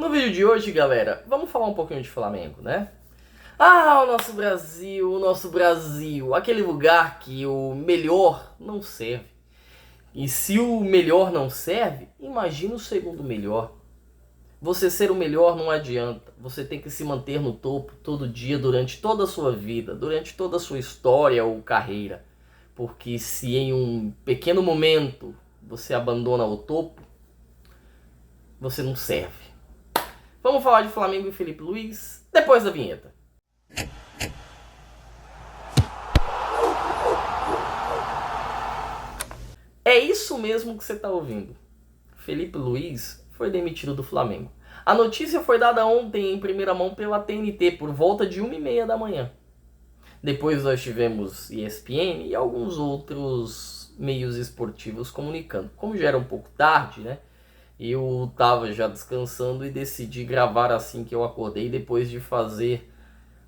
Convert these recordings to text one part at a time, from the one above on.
No vídeo de hoje, galera, vamos falar um pouquinho de Flamengo, né? Ah, o nosso Brasil, aquele lugar que o melhor não serve. E se o melhor não serve, imagina o segundo melhor. Você ser o melhor não adianta. Você tem que se manter no topo todo dia, durante toda a sua vida, durante toda a sua história ou carreira. Porque se em um pequeno momento você abandona o topo, você não serve. Vamos falar de Flamengo e Felipe Luiz depois da vinheta. É isso mesmo que você está ouvindo. Felipe Luiz foi demitido do Flamengo. A notícia foi dada ontem em primeira mão pela TNT por volta de 1h30 da manhã. Depois nós tivemos ESPN e alguns outros meios esportivos comunicando. Como já era um pouco tarde, né? Eu estava já descansando e decidi gravar assim que eu acordei, depois de fazer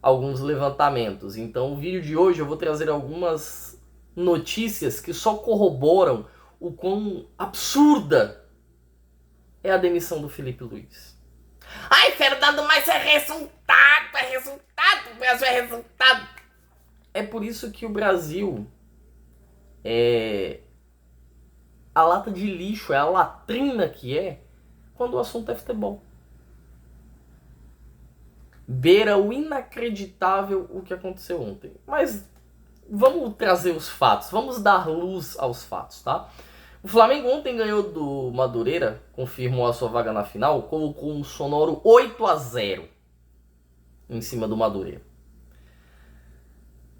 alguns levantamentos. Então, o vídeo de hoje eu vou trazer algumas notícias que só corroboram o quão absurda é a demissão do Felipe Luiz. Ai, Fernando, mas é resultado, o Brasil é resultado. É por isso que o Brasil é a lata de lixo, é a latrina que é quando o assunto é futebol. Beira o inacreditável o que aconteceu ontem. Mas vamos trazer os fatos, vamos dar luz aos fatos, tá? O Flamengo ontem ganhou do Madureira, confirmou a sua vaga na final, colocou um sonoro 8-0 em cima do Madureira.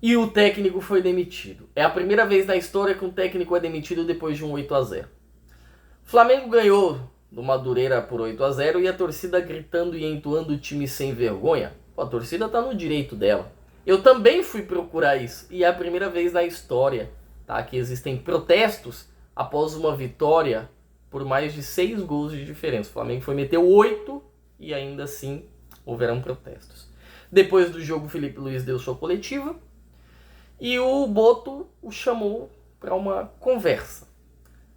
E o técnico foi demitido. É a primeira vez na história que um técnico é demitido depois de um 8-0. O Flamengo ganhou do Madureira por 8-0 e a torcida gritando e entoando o time sem vergonha. Pô, a torcida tá no direito dela. Eu também fui procurar isso. E é a primeira vez na história, tá, que existem protestos após uma vitória por mais de 6 gols de diferença. O Flamengo foi meter 8 e ainda assim houveram protestos. Depois do jogo, o Felipe Luiz deu sua coletiva e o Boto o chamou para uma conversa.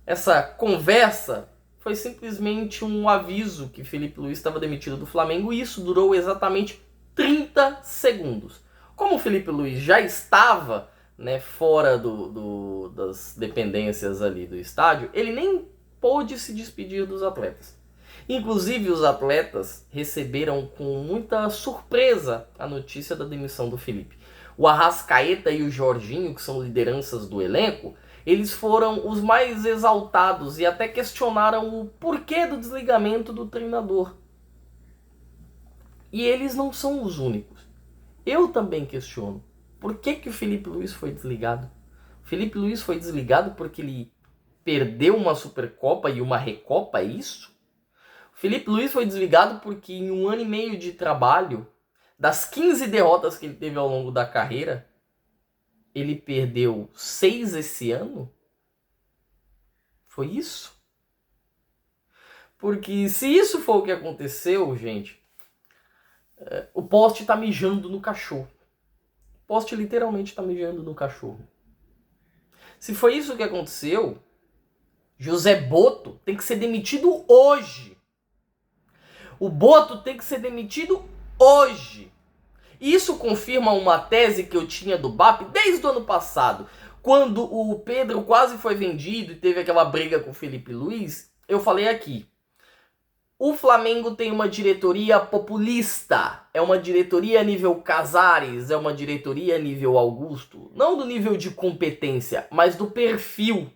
Essa conversa foi simplesmente um aviso que Felipe Luiz estava demitido do Flamengo e isso durou exatamente 30 segundos. Como o Felipe Luiz já estava, né, fora das dependências ali do estádio, ele nem pôde se despedir dos atletas. Inclusive, os atletas receberam com muita surpresa a notícia da demissão do Felipe. O Arrascaeta e o Jorginho, que são lideranças do elenco, eles foram os mais exaltados e até questionaram o porquê do desligamento do treinador. E eles não são os únicos. Eu também questiono. Por que o Felipe Luiz foi desligado? O Felipe Luiz foi desligado porque ele perdeu uma Supercopa e uma Recopa, é isso? O Felipe Luiz foi desligado porque em 1 ano e meio de trabalho, das 15 derrotas que ele teve ao longo da carreira, ele perdeu 6 esse ano? Foi isso? Porque se isso for o que aconteceu, gente, o poste tá mijando no cachorro. O poste literalmente tá mijando no cachorro. Se foi isso que aconteceu, José Boto tem que ser demitido hoje. O Boto tem que ser demitido hoje. Isso confirma uma tese que eu tinha do BAP desde o ano passado. Quando o Pedro quase foi vendido e teve aquela briga com o Felipe Luiz, eu falei aqui. O Flamengo tem uma diretoria populista. É uma diretoria nível Casares, é uma diretoria nível Augusto. Não do nível de competência, mas do perfil.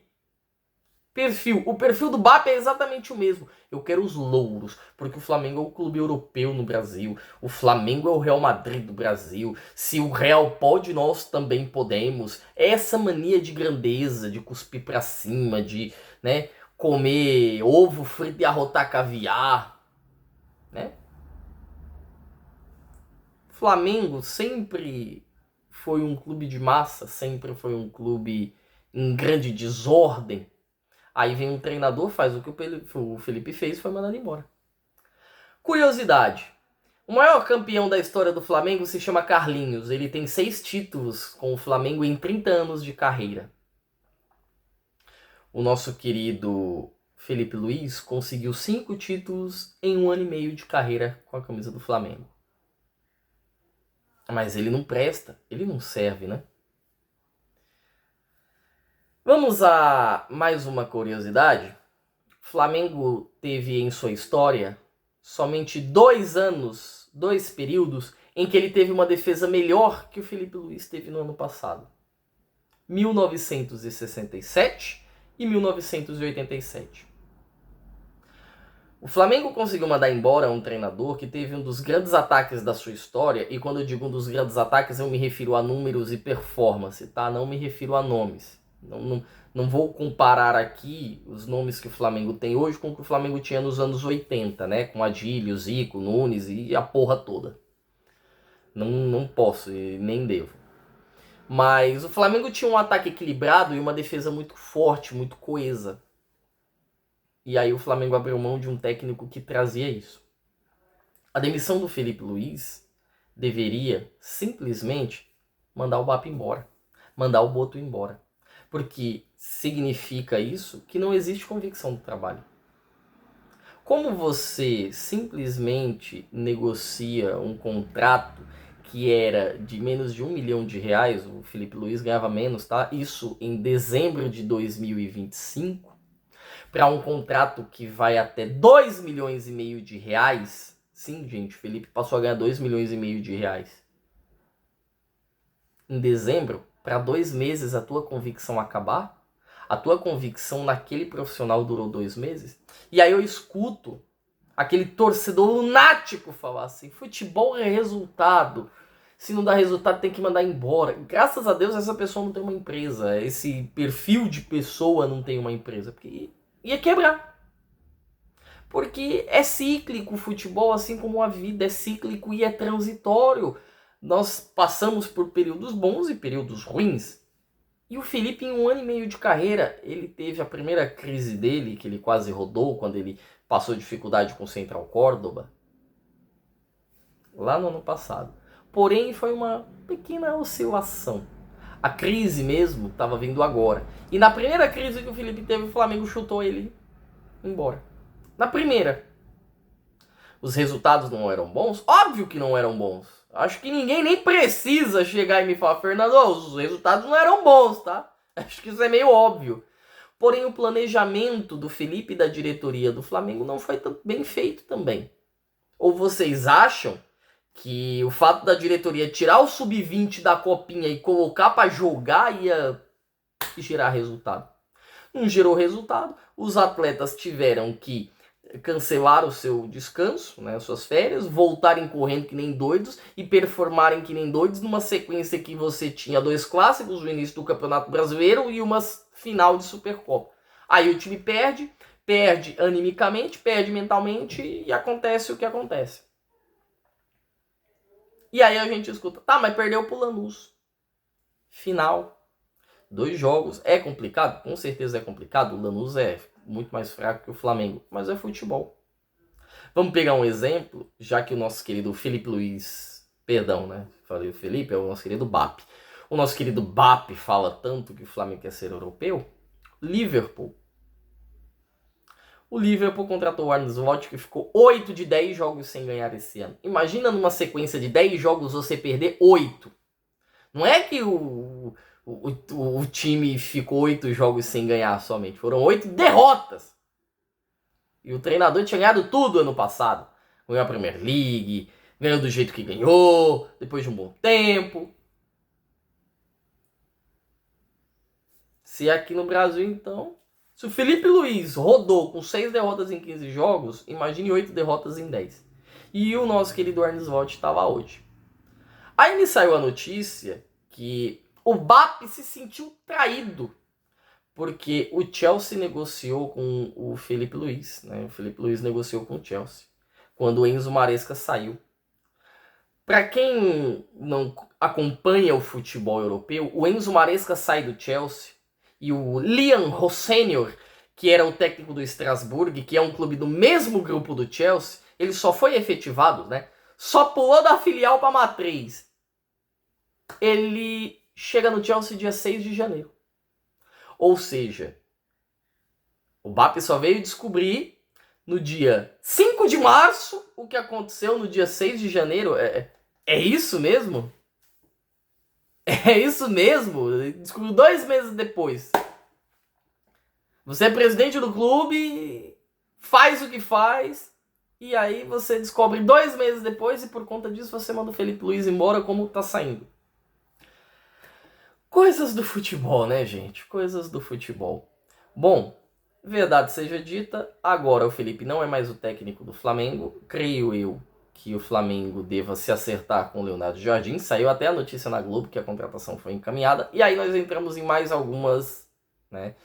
O perfil do BAP é exatamente o mesmo. Eu quero os louros, porque o Flamengo é o clube europeu no Brasil. O Flamengo é o Real Madrid do Brasil. Se o Real pode, nós também podemos. Essa mania de grandeza, de cuspir pra cima, de, né, comer ovo frito e arrotar caviar, né? O Flamengo sempre foi um clube de massa, sempre foi um clube em grande desordem. Aí vem um treinador, faz o que o Felipe fez e foi mandado embora. Curiosidade. O maior campeão da história do Flamengo se chama Carlinhos. Ele tem 6 títulos com o Flamengo em 30 anos de carreira. O nosso querido Felipe Luiz conseguiu 5 títulos em 1 ano e meio de carreira com a camisa do Flamengo. Mas ele não presta, ele não serve, né? Vamos a mais uma curiosidade. O Flamengo teve em sua história somente 2 anos, 2 períodos, em que ele teve uma defesa melhor que o Felipe Luiz teve no ano passado. 1967 e 1987. O Flamengo conseguiu mandar embora um treinador que teve um dos grandes ataques da sua história, e quando eu digo um dos grandes ataques, eu me refiro a números e performance, tá? Não me refiro a nomes. Não vou comparar aqui os nomes que o Flamengo tem hoje com o que o Flamengo tinha nos anos 80, né? Com Adílio, Zico, Nunes e a porra toda. Não posso e nem devo. Mas o Flamengo tinha um ataque equilibrado e uma defesa muito forte, muito coesa. E aí o Flamengo abriu mão de um técnico que trazia isso. A demissão do Felipe Luiz deveria simplesmente mandar o BAP embora. Mandar o Boto embora. Porque significa isso que não existe convicção do trabalho. Como você simplesmente negocia um contrato que era de menos de R$1 milhão, o Felipe Luiz ganhava menos, tá? Isso em dezembro de 2025, para um contrato que vai até R$2,5 milhões. Sim, gente, o Felipe passou a ganhar R$2,5 milhões. Em dezembro, para 2 meses a tua convicção acabar? A tua convicção naquele profissional durou 2 meses? E aí eu escuto aquele torcedor lunático falar assim: futebol é resultado. Se não dá resultado, tem que mandar embora. Graças a Deus essa pessoa não tem uma empresa. Esse perfil de pessoa não tem uma empresa. Porque ia quebrar. Porque é cíclico o futebol, assim como a vida é cíclico e é transitório. Nós passamos por períodos bons e períodos ruins. E o Felipe, em 1 ano e meio de carreira, ele teve a primeira crise dele, que ele quase rodou, quando ele passou dificuldade com o Central Córdoba, lá no ano passado. Porém, foi uma pequena oscilação. A crise mesmo estava vindo agora. E na primeira crise que o Felipe teve, o Flamengo chutou ele embora. Na primeira. Os resultados não eram bons? Óbvio que não eram bons. Acho que ninguém nem precisa chegar e me falar: Fernando, os resultados não eram bons, tá? Acho que isso é meio óbvio. Porém, o planejamento do Felipe e da diretoria do Flamengo não foi tão bem feito também. Ou vocês acham que o fato da diretoria tirar o sub-20 da copinha e colocar para jogar ia gerar resultado? Não gerou resultado. Os atletas tiveram que cancelar o seu descanso, né, suas férias, voltarem correndo que nem doidos e performarem que nem doidos numa sequência que você tinha 2 clássicos, o início do Campeonato Brasileiro e uma final de Supercopa. Aí o time perde animicamente, perde mentalmente e acontece o que acontece. E aí a gente escuta: tá, mas perdeu pro Lanús. Final. 2 jogos. É complicado? Com certeza é complicado. O Lanús é muito mais fraco que o Flamengo, mas é futebol. Vamos pegar um exemplo, já que o nosso querido Felipe Luiz, perdão, né? Falei o Felipe, é o nosso querido BAP. O nosso querido BAP fala tanto que o Flamengo quer ser europeu. Liverpool. O Liverpool contratou o Arne Slot, que ficou 8 de 10 jogos sem ganhar esse ano. Imagina numa sequência de 10 jogos você perder 8. Não é que o time ficou 8 jogos sem ganhar somente. Foram 8 derrotas. E o treinador tinha ganhado tudo ano passado. Ganhou a Premier League, ganhou do jeito que ganhou, depois de um bom tempo. Se aqui no Brasil, então... Se o Felipe Luiz rodou com 6 derrotas em 15 jogos, imagine 8 derrotas em 10. E o nosso querido Arne Slot estava hoje. Aí me saiu a notícia que o BAP se sentiu traído, porque o Chelsea negociou com o Felipe Luiz, né? O Felipe Luiz negociou com o Chelsea, quando o Enzo Maresca saiu. Para quem não acompanha o futebol europeu, o Enzo Maresca sai do Chelsea e o Liam Rossenior, que era o técnico do Strasbourg, que é um clube do mesmo grupo do Chelsea, ele só foi efetivado, né? Só pulou da filial para a matriz. Ele chega no Chelsea dia 6 de janeiro. Ou seja, O BAP só veio descobrir no dia 5 de março o que aconteceu no dia 6 de janeiro. É isso mesmo? É isso mesmo? Descobriu 2 meses depois. Você é presidente do clube, faz o que faz, e aí você descobre 2 meses depois e por conta disso você manda o Felipe Luiz embora como tá saindo. Coisas do futebol, né, gente? Coisas do futebol. Bom, verdade seja dita, agora o Felipe não é mais o técnico do Flamengo. Creio eu que o Flamengo deva se acertar com o Leonardo Jardim. Saiu até a notícia na Globo que a contratação foi encaminhada. E aí nós entramos em mais algumas, né,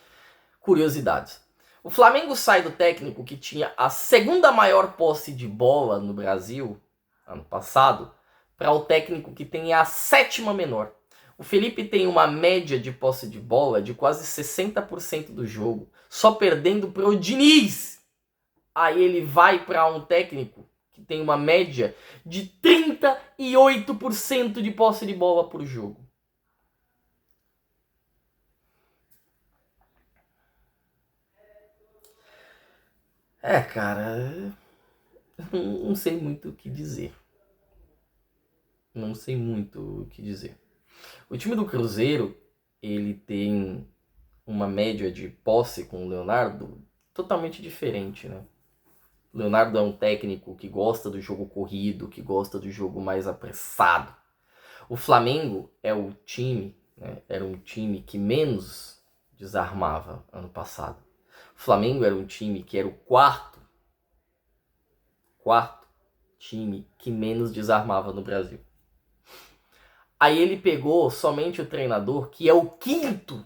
curiosidades. O Flamengo sai do técnico que tinha a segunda maior posse de bola no Brasil, ano passado, para o técnico que tem a 7ª menor. O Felipe tem uma média de posse de bola de quase 60% do jogo, só perdendo para o Diniz. Aí ele vai para um técnico que tem uma média de 38% de posse de bola por jogo. Cara, não sei muito o que dizer. Não sei muito o que dizer. O time do Cruzeiro, ele tem uma média de posse com o Leonardo totalmente diferente, né? O Leonardo é um técnico que gosta do jogo corrido, que gosta do jogo mais apressado. O Flamengo é o time, né? Era um time que menos desarmava ano passado. O Flamengo era um time que era o quarto time que menos desarmava no Brasil. Aí ele pegou somente o treinador que é o quinto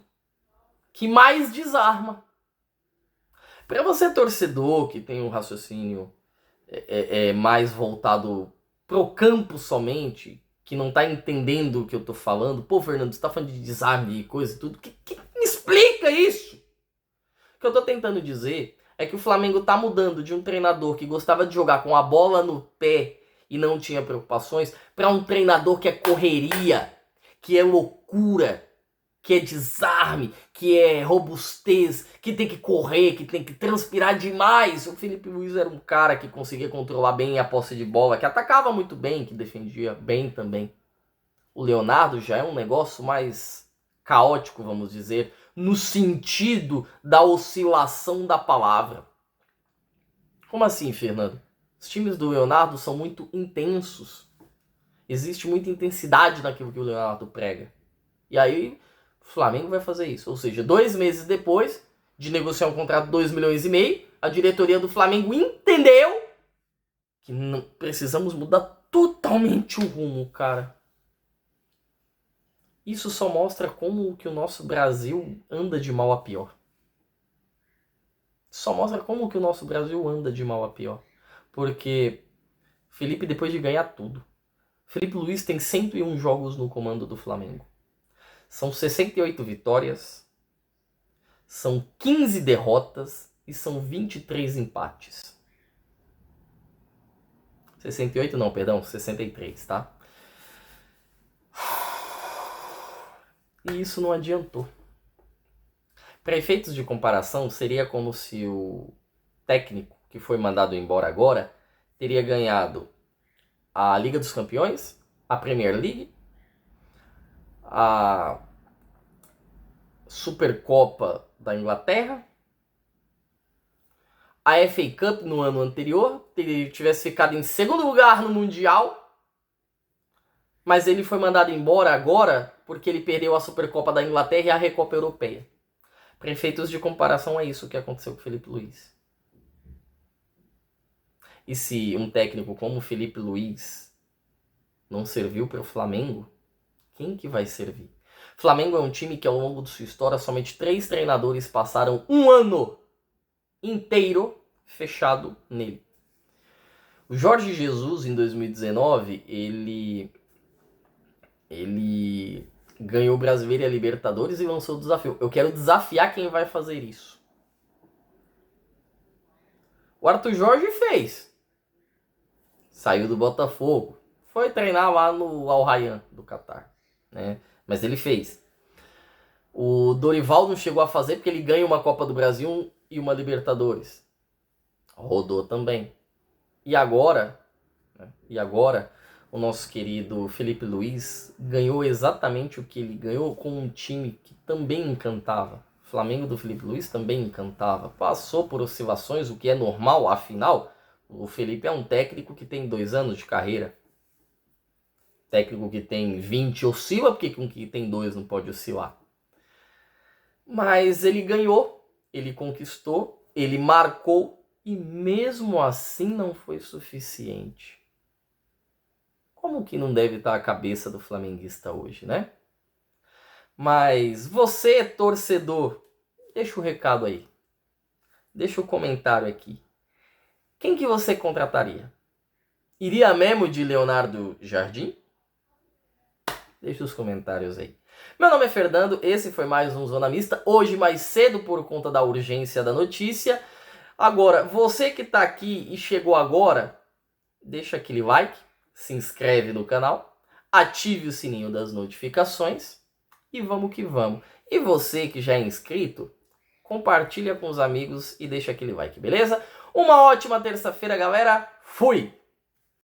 que mais desarma. Para você torcedor que tem um raciocínio mais voltado pro campo somente, que não tá entendendo o que eu tô falando, pô, Fernando, você tá falando de desarme e coisa e tudo, que me explica isso? O que eu tô tentando dizer é que o Flamengo tá mudando de um treinador que gostava de jogar com a bola no pé e não tinha preocupações, para um treinador que é correria, que é loucura, que é desarme, que é robustez, que tem que correr, que tem que transpirar demais. O Felipe Luiz era um cara que conseguia controlar bem a posse de bola, que atacava muito bem, que defendia bem também. O Leonardo já é um negócio mais caótico, vamos dizer, no sentido da oscilação da palavra. Como assim, Fernando? Os times do Leonardo são muito intensos. Existe muita intensidade naquilo que o Leonardo prega. E aí, o Flamengo vai fazer isso. Ou seja, 2 meses depois de negociar um contrato de 2,5 milhões, a diretoria do Flamengo entendeu que não precisamos mudar totalmente o rumo, cara. Isso só mostra como que o nosso Brasil anda de mal a pior. Só mostra como que o nosso Brasil anda de mal a pior. Porque Felipe, depois de ganhar tudo, Felipe Luiz tem 101 jogos no comando do Flamengo. São 68 vitórias, são 15 derrotas e são 23 empates. 68 não, perdão, 63, tá? E isso não adiantou. Para efeitos de comparação, seria como se o técnico que foi mandado embora agora teria ganhado a Liga dos Campeões, a Premier League, a Supercopa da Inglaterra, a FA Cup no ano anterior, ele tivesse ficado em segundo lugar no Mundial, mas ele foi mandado embora agora porque ele perdeu a Supercopa da Inglaterra e a Recopa Europeia. Para efeitos de comparação, é isso que aconteceu com o Felipe Luiz. E se um técnico como o Felipe Luiz não serviu para o Flamengo, quem que vai servir? O Flamengo é um time que ao longo de sua história somente 3 treinadores passaram um ano inteiro fechado nele. O Jorge Jesus, em 2019, ele ganhou o Brasileiro e a Libertadores e lançou o desafio. Eu quero desafiar quem vai fazer isso. O Arthur Jorge fez. Saiu do Botafogo. Foi treinar lá no Al Rayyan do Catar, né? Mas ele fez. O Dorival não chegou a fazer porque ele ganha uma Copa do Brasil e uma Libertadores. Rodou também. E agora, o nosso querido Felipe Luiz ganhou exatamente o que ele ganhou com um time que também encantava. O Flamengo do Felipe Luiz também encantava. Passou por oscilações, o que é normal, afinal, o Felipe é um técnico que tem 2 anos de carreira. Técnico que tem 20 oscila, porque com que tem 2 não pode oscilar. Mas ele ganhou, ele conquistou, ele marcou e mesmo assim não foi suficiente. Como que não deve estar a cabeça do flamenguista hoje, né? Mas você, torcedor, deixa o recado aí. Deixa o comentário aqui. Quem que você contrataria? Iria mesmo de Leonardo Jardim? Deixa os comentários aí. Meu nome é Fernando, esse foi mais um Zona Mista. Hoje mais cedo por conta da urgência da notícia. Agora, você que está aqui e chegou agora, deixa aquele like, se inscreve no canal, ative o sininho das notificações e vamos que vamos. E você que já é inscrito, compartilha com os amigos e deixa aquele like, beleza? Uma ótima terça-feira, galera. Fui!